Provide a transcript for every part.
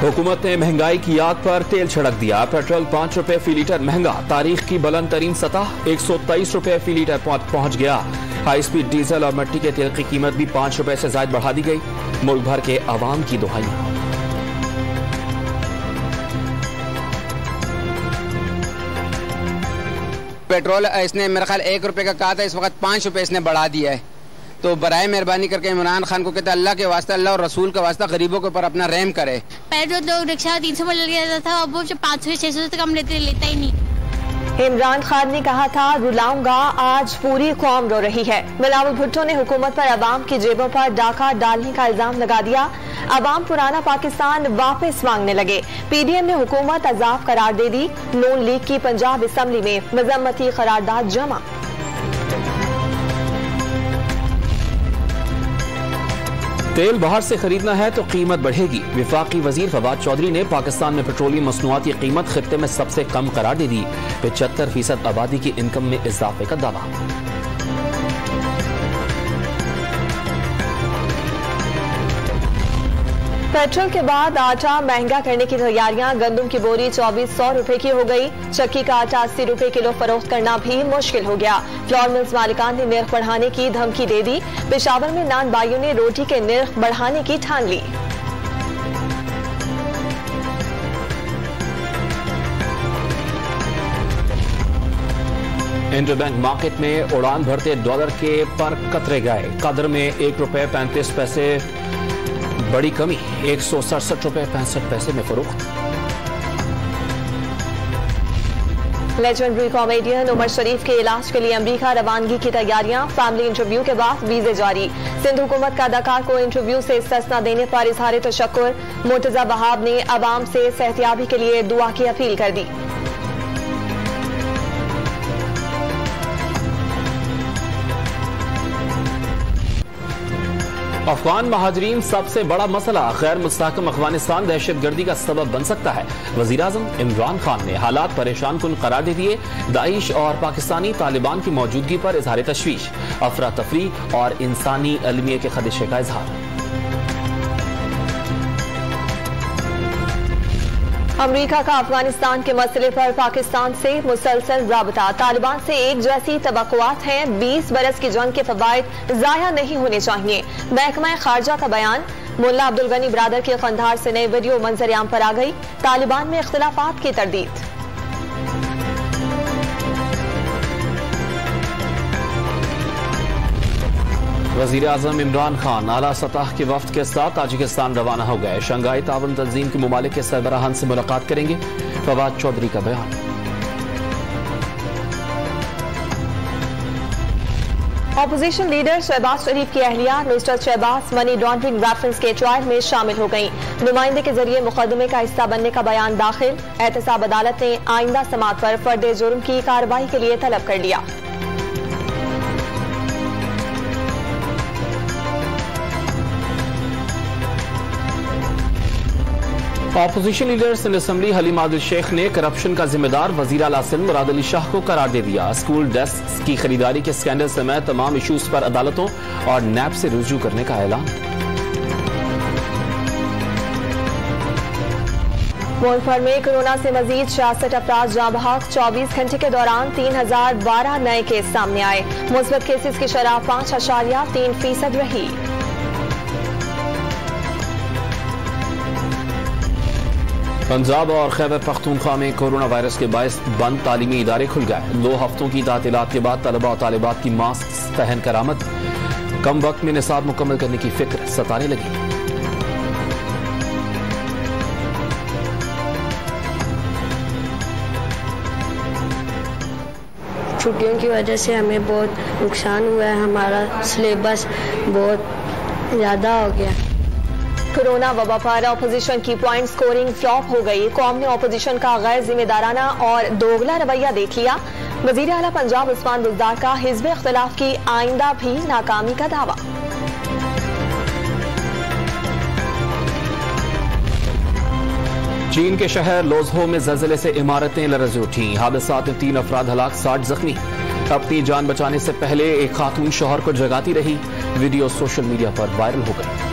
हुकूमत ने महंगाई की आग पर तेल छिड़क दिया। पेट्रोल 5 रुपए फी लीटर महंगा, तारीख की बुलंद तरीन सतह 123 रुपए फी लीटर पहुंच गया। हाई स्पीड डीजल और मिट्टी के तेल की कीमत भी 5 रुपए से ज्यादा बढ़ा दी गई। मुल्क भर के अवाम की दुहाई। पेट्रोल इसने मेरा ख्याल 1 रुपए का कहा था, इस वक्त 5 रुपए इसने बढ़ा दिया है। तो बराए मेहरबानी करके इमरान खान को कहते अल्लाह के वास्ते, अल्लाह और रसूल के वास्ते गरीबों के ऊपर अपना रहम करे। पहले तो रिक्शा 300 में ले जाता था, अब वो 500 से 600 से कम लेता ही नहीं। इमरान खान ने कहा था रुलाऊंगा, आज पूरी कौम रो रही है। बिलावल भुट्टो ने हुकूमत पर अवाम की जेबों पर डाका डालने का इल्जाम लगा दिया। अवाम पुराना पाकिस्तान वापस मांगने लगे। पीडीएम ने हुकूमत अजाब करार दे दी। नून लीग की पंजाब असम्बली में मजम्मती करारदाद जमा। तेल बाहर से खरीदना है तो कीमत बढ़ेगी। विफाकी वजीर फवाद चौधरी ने पाकिस्तान में पेट्रोलियम मसनूआत की कीमत खित्ते में सबसे कम करार दे दी। 75% आबादी की इनकम में इजाफे का दावा। पेट्रोल के बाद आटा महंगा करने की तैयारियां। गंदम की बोरी 2400 रुपए की हो गई। चक्की का आटा 80 रुपए किलो फरोख्त करना भी मुश्किल हो गया। फ्लोर मिल्स मालिकान ने निर्ख बढ़ाने की धमकी दे दी। पेशावर में नान बाइयों ने रोटी के निर्ख बढ़ाने की ठान ली। इंटरबैंक मार्केट में उड़ान भरते डॉलर के पर कतरे गए। कदर में 1 रुपए 35 पैसे बड़ी कमी, 167 रुपए 65 पैसे में फरोख्त। लेजेंडरी कॉमेडियन उमर शरीफ के इलाज के लिए अमरीका रवानगी की तैयारियां। फैमिली इंटरव्यू के बाद वीजे जारी। सिंध हुकूमत का अदाकार को इंटरव्यू से इस्तिस्ना देने पर इजहार तशक्कुर। मुर्तजा बहाब ने अवाम से सेहतियाबी के लिए दुआ की अपील कर दी। अफगान महाजरीन सबसे बड़ा मसला, गैर मुस्तहकम अफगानिस्तान दहशतगर्दी का सबब बन सकता है। वजीर आजम इमरान खान ने हालात परेशान कुन करार दे दिए। दाइश और पाकिस्तानी तालिबान की मौजूदगी पर इजहार तशवीश, अफरा तफरी और इंसानी अलमिया के खदशे का इजहार। अमरीका का अफगानिस्तान के मसले पर पाकिस्तान से मुसलसल राबता। तालिबान से एक जैसी तवक्कुआत हैं। 20 बरस की जंग के फवायद जाया नहीं होने चाहिए। महकमा खारजा का बयान। मुल्ला अब्दुल गनी ब्रादर के खंधार से नई वीडियो मंजर आम पर आ गई। तालिबान में इख्तिलाफात की तरदीद। वजीर आजम इमरान खान आला सतह के वफ्द के साथ ताजिकिस्तान रवाना हो गए। शंघाई ताउन तंजीम के ममालिक के सरबराहान से मुलाकात करेंगे। फवाद चौधरी का बयान। ऑपोजिशन लीडर शहबाज शरीफ की अहलिया Nusrat Shahbaz money laundering reference के ट्रायल में शामिल हो गई। नुमाइंदे के जरिए मुकदमे का हिस्सा बनने का बयान दाखिल। एहतसाब अदालत ने आइंदा समात पर फर्द जुर्म की कार्रवाई के लिए तलब कर लिया। Opposition leader Sindh assembly Haleem Adil Shaikh ने करप्शन का जिम्मेदार वजीर आला सिंध मुराद अली शाह को करार दे दिया। स्कूल डेस्क की खरीदारी के स्कैंडल समेत तमाम इशूज पर अदालतों और नैब से रुजू करने का ऐलान। मुल्क भर में कोरोना से मजीद 66 अफराद जाँ बहक। 24 घंटे के दौरान 3012 नए केस सामने आए। मुस्बत केसेस की शरह 5.3% रही। पंजाब और खैबर पख्तूनख्वा में कोरोना वायरस के बायस बंद तालीमी इदारे खुल गए। 2 हफ्तों की तातीलात के बाद तलबा और तालिबात की मास्क पहन कर आमद। कम वक्त में निसाब मुकम्मल करने की फिक्र सताने लगी। छुट्टियों की वजह से हमें बहुत नुकसान हुआ है। हमारा सिलेबस बहुत ज़्यादा हो गया। कोरोना वबा पर ऑपोजिशन की पॉइंट स्कोरिंग फ्लॉप हो गई। कौम ने ऑपोजिशन का गैर जिम्मेदाराना और दोगला रवैया देख लिया। वजीर आला पंजाब उस्मान बुज़दार का हिज़्ब इख्तिलाफ की आइंदा भी नाकामी का दावा। चीन के शहर लोजहो में ज़लज़ले से इमारतें लरज़ उठी। हादसात में 3 अफराद हलाक, 60 जख्मी। अपनी जान बचाने से पहले एक खातून शौहर को जगाती रही। वीडियो सोशल मीडिया पर वायरल हो गई।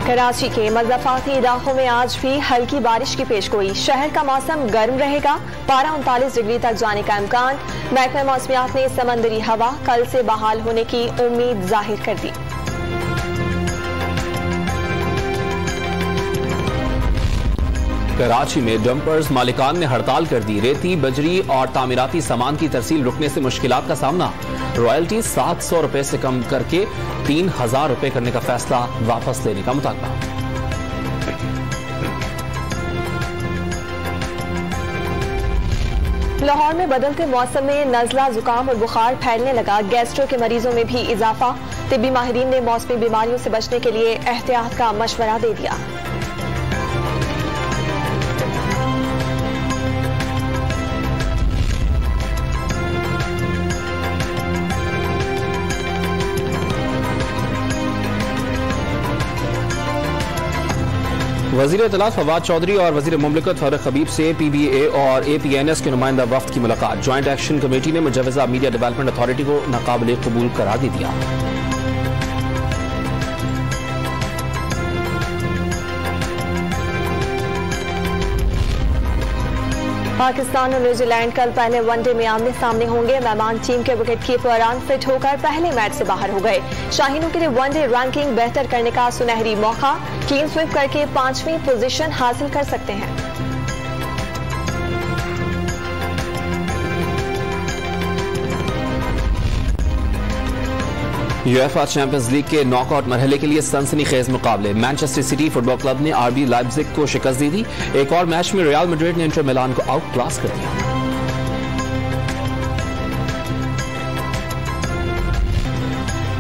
कराची के मज़ाफ़ाती इलाकों में आज भी हल्की बारिश की पेशगोई। शहर का मौसम गर्म रहेगा, पारा 39 डिग्री तक जाने का इम्कान। महकमा मौसमियात ने समंदरी हवा कल से बहाल होने की उम्मीद जाहिर कर दी। कराची में डंपर्स मालिकान ने हड़ताल कर दी। रेती, बजरी और तामीराती सामान की तरसील रुकने से मुश्किलात का सामना। रॉयल्टी 700 रुपए से कम करके 3000 रुपए करने का फैसला वापस लेने का मुतालबा। लाहौर में बदलते मौसम में नज़ला, जुकाम और बुखार फैलने लगा। गैस्ट्रो के मरीजों में भी इजाफा। तिब्बी माहिरीन ने मौसमी बीमारियों से बचने के लिए एहतियात का मशवरा दे दिया। वज़ीर इत्तलात फवाद चौधरी और वज़ीर मुमलिकत फारूक हबीब से PBA और APNS के नुमाइंदा वफ्द की मुलाकात। ज्वाइंट एक्शन कमेटी ने मुजव्वज़ा मीडिया डेवलपमेंट अथॉरिटी को नाकाबिले कबूल करार दे दिया। पाकिस्तान और न्यूजीलैंड कल पहले वनडे में आमने सामने होंगे। मेहमान टीम के विकेट कीपर अनफिट होकर पहले मैच से बाहर हो गए। शाहीनों के लिए वनडे रैंकिंग बेहतर करने का सुनहरी मौका। क्लीन स्वीप करके 5वीं पोजीशन हासिल कर सकते हैं। यूएफए चैंपियंस लीग के नॉकआउट मरहले के लिए सनसनीखेज मुकाबले। मैनचेस्टर सिटी फुटबॉल क्लब ने RB लाइप्जिग को शिकस्त दी थी। एक और मैच में रियल मैड्रिड ने इंटर मिलान को आउट क्लास कर दिया।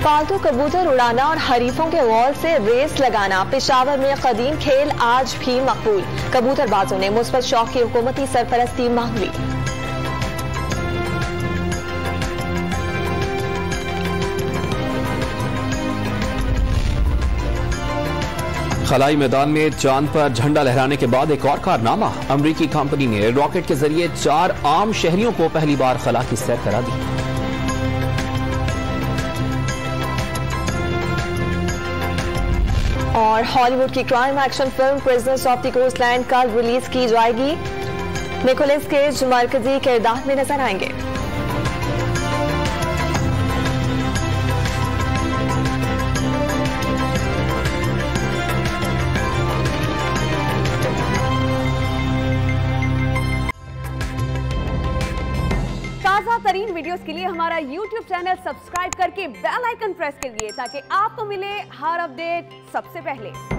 फालतू कबूतर उड़ाना और हरीफों के वॉल से रेस लगाना पेशावर में कदीम खेल आज भी मकबूल। कबूतरबाजों ने मुस्बत शौक की हुकूमती सरपरस्ती मांग ली। खलाई मैदान में चांद पर झंडा लहराने के बाद एक और कारनामा। अमरीकी कंपनी ने रॉकेट के जरिए 4 आम शहरियों को पहली बार खला की सैर करा दी। और हॉलीवुड की crime action film prisoners of the coastland कल रिलीज की जाएगी। निकोलस केज मरकजी किरदार में नजर आएंगे। ताज़ा तरीन वीडियोस के लिए हमारा YouTube चैनल सब्सक्राइब करके बेल आइकन प्रेस करिए ताकि आपको मिले हर अपडेट सबसे पहले।